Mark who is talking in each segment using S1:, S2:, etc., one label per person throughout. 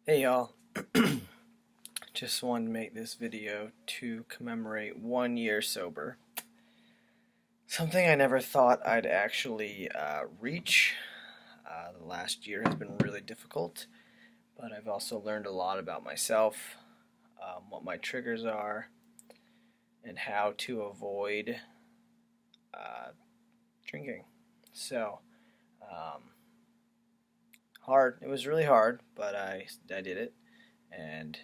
S1: Hey y'all, just wanted to make this video to commemorate 1 year sober. Something I never thought I'd actually reach. The last year has been really difficult, but I've also learned a lot about myself, what my triggers are, and how to avoid uh, drinking. So, um, hard. It was really hard, but I did it, and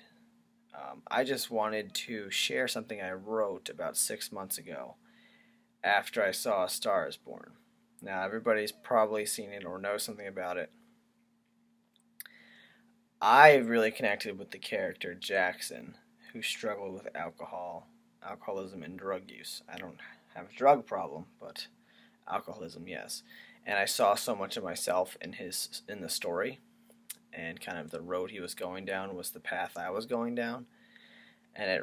S1: I just wanted to share something I wrote about 6 months ago after I saw A Star is Born. Now, everybody's probably seen it or knows something about it. I really connected with the character Jackson, who struggled with alcoholism, and drug use. I don't have a drug problem, but alcoholism, yes. And I saw so much of myself in the story, and kind of the road he was going down was the path I was going down. And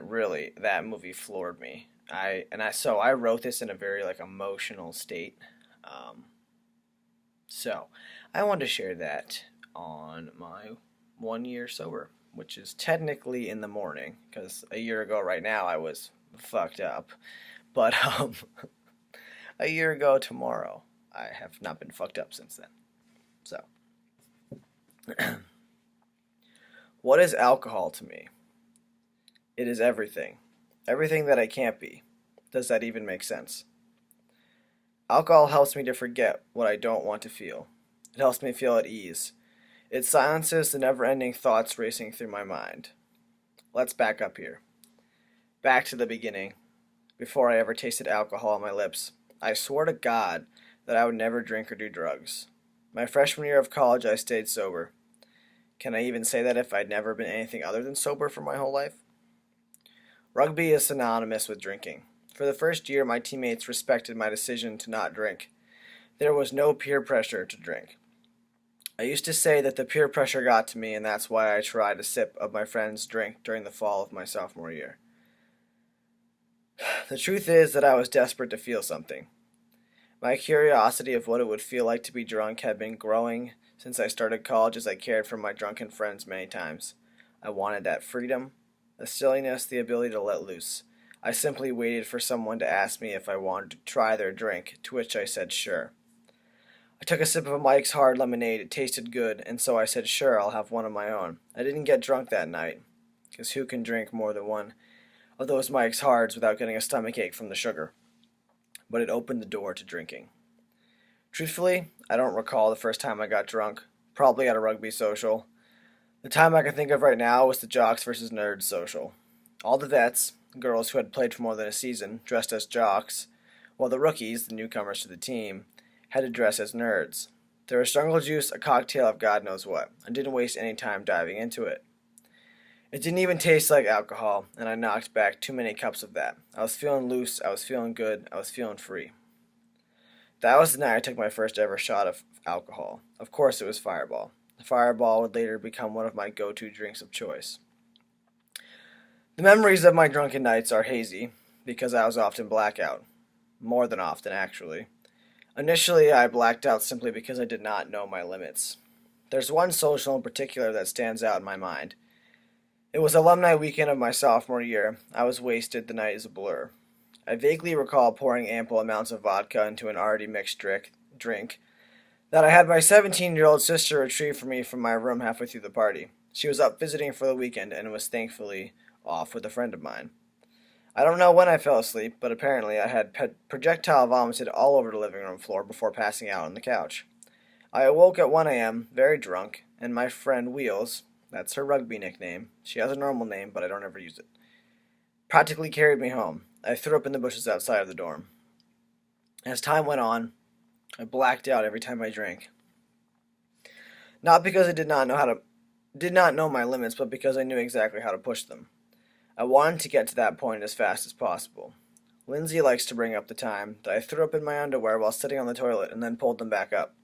S1: that movie floored me. So I wrote this in a very emotional state. Um, so I wanted to share that on my 1 year sober, which is technically in the morning because a year ago right now I was fucked up, but a year ago tomorrow I have not been fucked up since then. So what is alcohol to me? It is everything. Everything that I can't be. Does that even make sense? Alcohol helps me to forget what I don't want to feel. It helps me feel at ease. It silences the never-ending thoughts racing through my mind. Let's back up here. Back to the beginning. Before I ever tasted alcohol on my lips, I swore to God that I would never drink or do drugs. My freshman year of college, I stayed sober. Can I even say that if I'd never been anything other than sober for my whole life? Rugby is synonymous with drinking. For the first year, my teammates respected my decision to not drink. There was no peer pressure to drink. I used to say that the peer pressure got to me, and that's why I tried a sip of my friend's drink during the fall of my sophomore year. The truth is that I was desperate to feel something. My curiosity of what it would feel like to be drunk had been growing since I started college as I cared for my drunken friends many times. I wanted that freedom, the silliness, the ability to let loose. I simply waited for someone to ask me if I wanted to try their drink, to which I said sure. I took a sip of Mike's Hard Lemonade. It tasted good, and so I said sure, I'll have one of my own. I didn't get drunk that night, because who can drink more than one of those Mike's Hards without getting a stomachache from the sugar? But it opened the door to drinking. Truthfully, I don't recall the first time I got drunk, probably at a rugby social. The time I can think of right now was the jocks versus nerds social. All the vets, girls who had played for more than a season, dressed as jocks, while the rookies, the newcomers to the team, had to dress as nerds. There was jungle juice, a cocktail of God knows what. I didn't waste any time diving into it. It didn't even taste like alcohol, and I knocked back too many cups of that. I was feeling loose, I was feeling good, I was feeling free. That was the night I took my first ever shot of alcohol. Of course it was Fireball. The Fireball would later become one of my go-to drinks of choice. The memories of my drunken nights are hazy, because I was often blackout. More than often, actually. Initially, I blacked out simply because I did not know my limits. There's one social in particular that stands out in my mind. It was alumni weekend of my sophomore year. I was wasted, the night is a blur. I vaguely recall pouring ample amounts of vodka into an already mixed drink that I had my 17-year-old sister retrieve for me from my room halfway through the party. She was up visiting for the weekend and was thankfully off with a friend of mine. I don't know when I fell asleep, but apparently I had projectile vomited all over the living room floor before passing out on the couch. I awoke at 1 a.m., very drunk, and my friend Wheels, that's her rugby nickname, she has a normal name, but I don't ever use it, practically carried me home. I threw up in the bushes outside of the dorm. As time went on, I blacked out every time I drank. Not because I did not know my limits, but because I knew exactly how to push them. I wanted to get to that point as fast as possible. Lindsay likes to bring up the time that I threw up in my underwear while sitting on the toilet and then pulled them back up.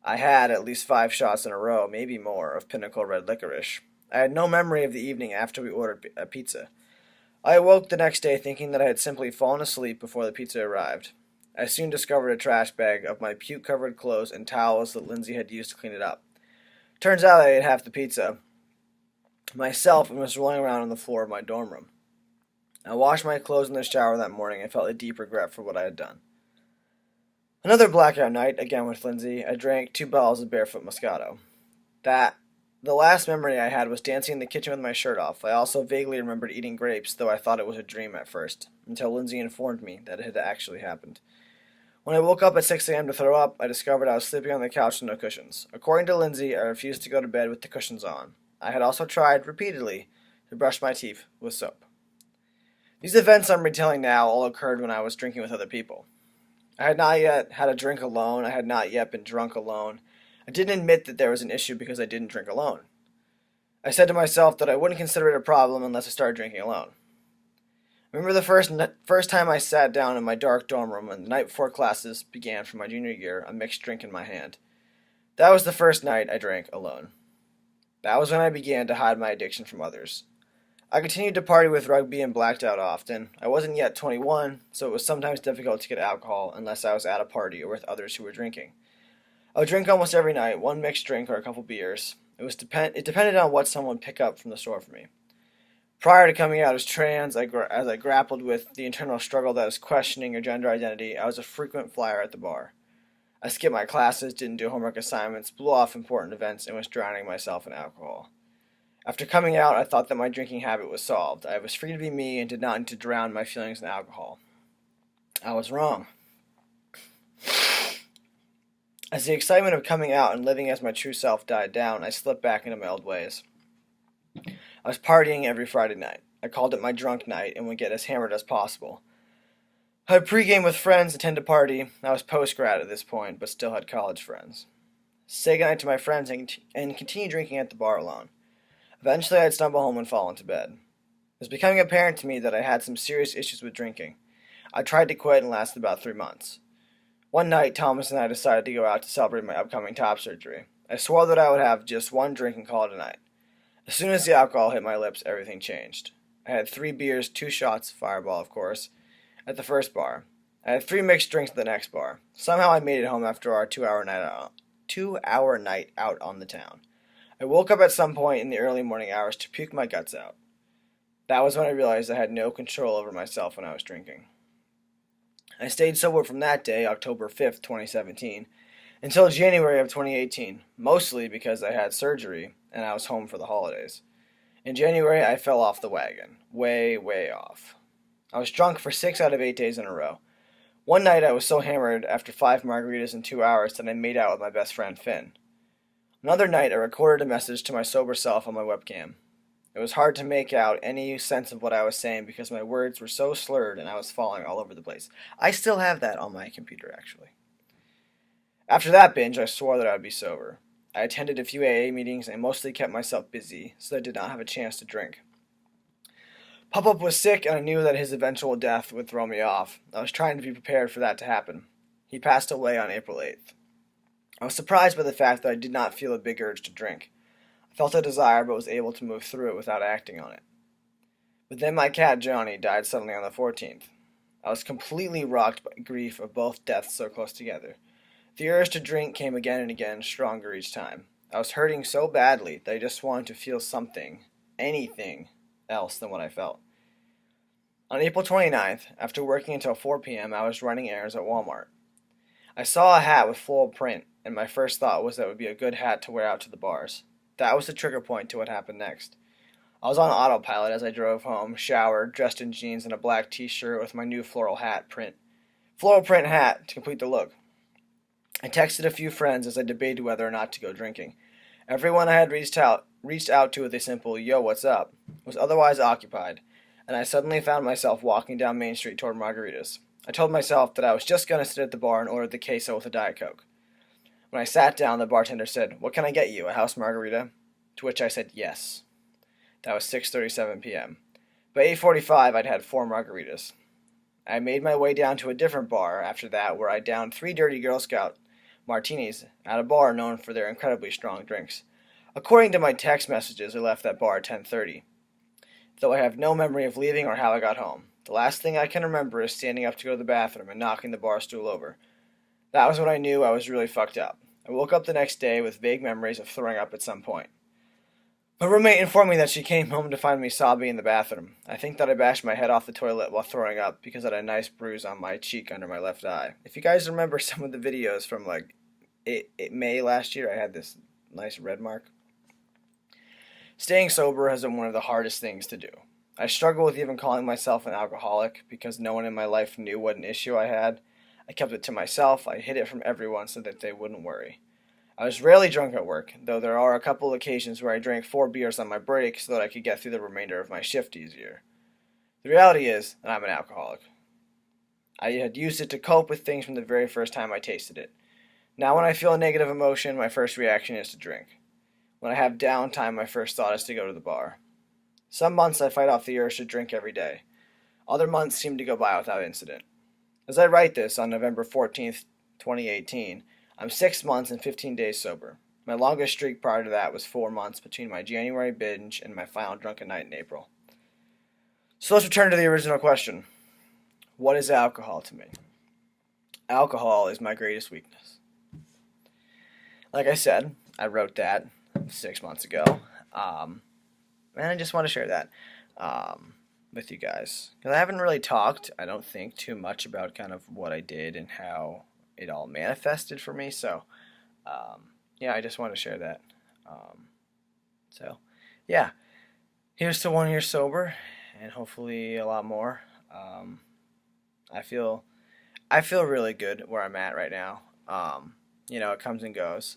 S1: I had at least 5 shots in a row, maybe more, of Pinnacle Red Licorice. I had no memory of the evening after we ordered a pizza. I awoke the next day thinking that I had simply fallen asleep before the pizza arrived. I soon discovered a trash bag of my puke-covered clothes and towels that Lindsay had used to clean it up. Turns out I ate half the pizza. myself and was rolling around on the floor of my dorm room. I washed my clothes in the shower that morning and felt a deep regret for what I had done. Another blackout night, again with Lindsay, I drank 2 bottles of barefoot Moscato. The last memory I had was dancing in the kitchen with my shirt off. I also vaguely remembered eating grapes, though I thought it was a dream at first, until Lindsay informed me that it had actually happened. When I woke up at 6 a.m. to throw up, I discovered I was sleeping on the couch with no cushions. According to Lindsay, I refused to go to bed with the cushions on. I had also tried, repeatedly, to brush my teeth with soap. These events I'm retelling now all occurred when I was drinking with other people. I had not yet had a drink alone. I had not yet been drunk alone. I didn't admit that there was an issue because I didn't drink alone. I said to myself that I wouldn't consider it a problem unless I started drinking alone. I remember the first time I sat down in my dark dorm room and the night before classes began for my junior year, a mixed drink in my hand. That was the first night I drank alone. That was when I began to hide my addiction from others. I continued to party with rugby and blacked out often. I wasn't yet 21, so it was sometimes difficult to get alcohol unless I was at a party or with others who were drinking. I would drink almost every night, one mixed drink or a couple beers. It depended on what someone would pick up from the store for me. Prior to coming out as trans, as I grappled with the internal struggle that is questioning your gender identity, I was a frequent flyer at the bar. I skipped my classes, didn't do homework assignments, blew off important events, and was drowning myself in alcohol. After coming out, I thought that my drinking habit was solved. I was free to be me and did not need to drown my feelings in alcohol. I was wrong. As the excitement of coming out and living as my true self died down, I slipped back into my old ways. I was partying every Friday night. I called it my drunk night and would get as hammered as possible. I would pregame with friends, attend a party. I was post-grad at this point, but still had college friends. Say goodnight to my friends and continue drinking at the bar alone. Eventually, I'd stumble home and fall into bed. It was becoming apparent to me that I had some serious issues with drinking. I tried to quit and lasted about 3 months. One night, Thomas and I decided to go out to celebrate my upcoming top surgery. I swore that I would have just one drink and call it a night. As soon as the alcohol hit my lips, everything changed. I had 3 beers, 2 shots, Fireball of course, at the first bar. I had 3 mixed drinks at the next bar. Somehow I made it home after our 2-hour night out on the town. I woke up at some point in the early morning hours to puke my guts out. That was when I realized I had no control over myself when I was drinking. I stayed sober from that day, October 5th, 2017, until January of 2018, mostly because I had surgery and I was home for the holidays. In January, I fell off the wagon. Way, way off. I was drunk for 6 out of 8 days in a row. One night I was so hammered after 5 margaritas in 2 hours that I made out with my best friend Finn. Another night I recorded a message to my sober self on my webcam. It was hard to make out any sense of what I was saying because my words were so slurred and I was falling all over the place. I still have that on my computer, actually. After that binge, I swore that I would be sober. I attended a few AA meetings and mostly kept myself busy, so I did not have a chance to drink. Pop-Up was sick and I knew that his eventual death would throw me off. I was trying to be prepared for that to happen. He passed away on April 8th. I was surprised by the fact that I did not feel a big urge to drink. I felt a desire but was able to move through it without acting on it. But then my cat Johnny died suddenly on the 14th. I was completely rocked by grief of both deaths so close together. The urge to drink came again and again, stronger each time. I was hurting so badly that I just wanted to feel something, anything, else than what I felt. On April 29th, after working until 4 p.m., I was running errands at Walmart. I saw a hat with floral print, and my first thought was that it would be a good hat to wear out to the bars. That was the trigger point to what happened next. I was on autopilot as I drove home, showered, dressed in jeans and a black t-shirt with my new floral print hat to complete the look. I texted a few friends as I debated whether or not to go drinking. Everyone I had reached out to with a simple, "Yo, what's up?" was otherwise occupied, and I suddenly found myself walking down Main Street toward margaritas. I told myself that I was just going to sit at the bar and order the queso with a Diet Coke. When I sat down, the bartender said, "What can I get you, a house margarita?" To which I said yes. That was 6:37 p.m. By 8:45, I'd had 4 margaritas. I made my way down to a different bar after that where I downed 3 dirty Girl Scout martinis at a bar known for their incredibly strong drinks. According to my text messages, I left that bar at 10:30, though I have no memory of leaving or how I got home. The last thing I can remember is standing up to go to the bathroom and knocking the bar stool over. That was when I knew I was really fucked up. I woke up the next day with vague memories of throwing up at some point. My roommate informed me that she came home to find me sobbing in the bathroom. I think that I bashed my head off the toilet while throwing up because I had a nice bruise on my cheek under my left eye. If you guys remember some of the videos from like May last year, I had this nice red mark. Staying sober has been one of the hardest things to do. I struggle with even calling myself an alcoholic because no one in my life knew what an issue I had. I kept it to myself. I hid it from everyone so that they wouldn't worry. I was rarely drunk at work, though there are a couple occasions where I drank 4 beers on my break so that I could get through the remainder of my shift easier. The reality is that I'm an alcoholic. I had used it to cope with things from the very first time I tasted it. Now when I feel a negative emotion, my first reaction is to drink. When I have downtime, my first thought is to go to the bar. Some months I fight off the urge to drink every day. Other months seem to go by without incident. As I write this on November 14th, 2018, I'm 6 months and 15 days sober. My longest streak prior to that was 4 months between my January binge and my final drunken night in April. So let's return to the original question. What is alcohol to me? Alcohol is my greatest weakness. Like I said, I wrote that 6 months ago. And I just want to share that with you guys. Because I haven't really talked, I don't think, too much about kind of what I did and how it all manifested for me. So, yeah, I just want to share that. So, yeah, here's to 1 year sober and hopefully a lot more. I feel really good where I'm at right now. It comes and goes,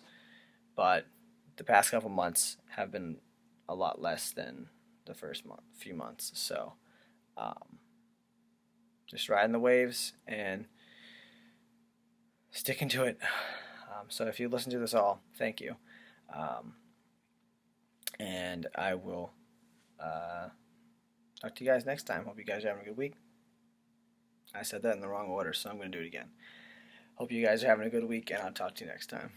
S1: but the past couple months have been a lot less than the first few months. So, just riding the waves and sticking to it. So if you listen to this all, thank you. And I will talk to you guys next time. Hope you guys are having a good week. I said that in the wrong order, so I'm going to do it again. Hope you guys are having a good week, and I'll talk to you next time.